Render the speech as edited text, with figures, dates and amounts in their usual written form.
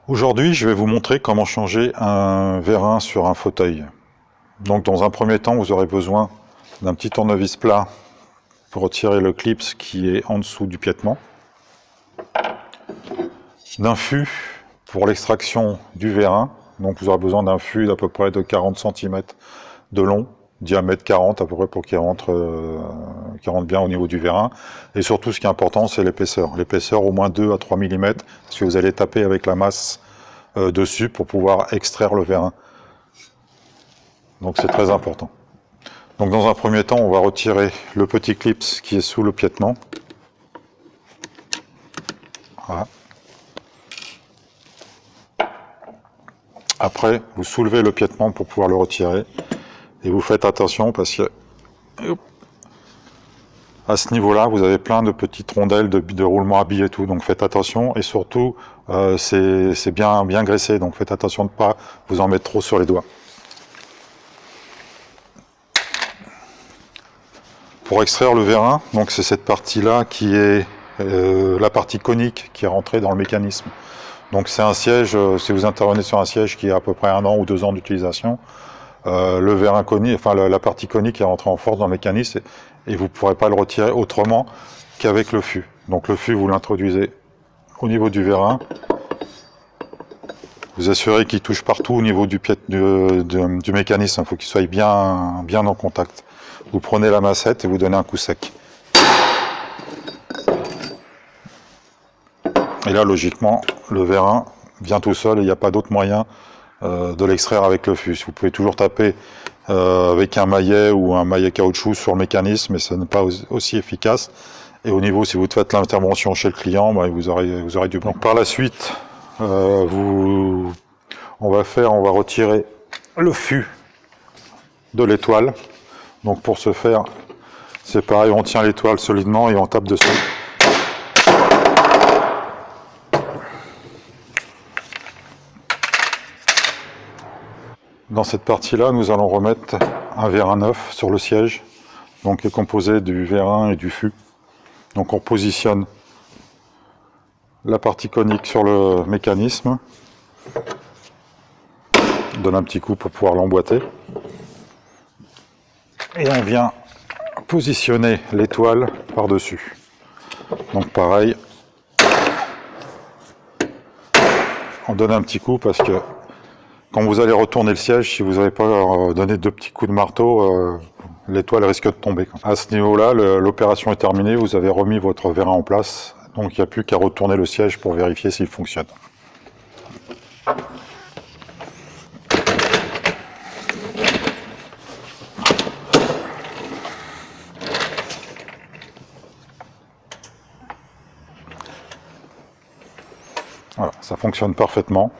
Aujourd'hui, je vais vous montrer comment changer un vérin sur un fauteuil. Donc dans un premier temps, vous aurez besoin d'un petit tournevis plat pour retirer le clip qui est en dessous du piétement, d'un fût pour l'extraction du vérin. Donc vous aurez besoin d'un fût d'à peu près de 40 cm de long, diamètre 40 à peu près pour qu'il rentre bien au niveau du vérin. Et surtout, ce qui est important, c'est l'épaisseur. L'épaisseur au moins 2 à 3 mm, parce que vous allez taper avec la masse dessus pour pouvoir extraire le vérin. Donc c'est très important. Donc dans un premier temps, on va retirer le petit clip qui est sous le piétement. Voilà. Après, vous soulevez le piétement pour pouvoir le retirer. Et vous faites attention parce que à ce niveau-là, vous avez plein de petites rondelles de roulement à billes et tout. Donc faites attention. Et surtout, c'est bien graissé. Donc faites attention de ne pas vous en mettre trop sur les doigts. Pour extraire le vérin, donc c'est cette partie-là qui est la partie conique qui est rentrée dans le mécanisme. Donc c'est un siège, si vous intervenez sur un siège qui a à peu près 1 an ou 2 ans d'utilisation, le vérin conique, enfin la partie conique est rentrée en force dans le mécanisme et vous ne pourrez pas le retirer autrement qu'avec le fût. Donc le fût, vous l'introduisez au niveau du vérin. Vous assurez qu'il touche partout au niveau du mécanisme, il faut qu'il soit bien en contact. Vous prenez la massette et vous donnez un coup sec. Et là, logiquement, le vérin vient tout seul et il n'y a pas d'autre moyen de l'extraire avec le fût. Vous pouvez toujours taper avec un maillet ou un maillet caoutchouc sur le mécanisme, mais ça n'est pas aussi efficace. Et au niveau, si vous faites l'intervention chez le client, bah, vous aurez du bon. Donc par la suite, on va retirer le fût de l'étoile. Donc pour ce faire, c'est pareil, on tient l'étoile solidement et on tape dessus. Dans cette partie-là, nous allons remettre un vérin neuf sur le siège, donc qui est composé du vérin et du fût. Donc on positionne la partie conique sur le mécanisme, on donne un petit coup pour pouvoir l'emboîter, et on vient positionner l'étoile par-dessus. Donc pareil, on donne un petit coup parce que quand vous allez retourner le siège, si vous n'avez pas donné 2 petits coups de marteau, l'étoile risque de tomber. À ce niveau-là, l'opération est terminée, vous avez remis votre vérin en place, donc il n'y a plus qu'à retourner le siège pour vérifier s'il fonctionne. Voilà, ça fonctionne parfaitement.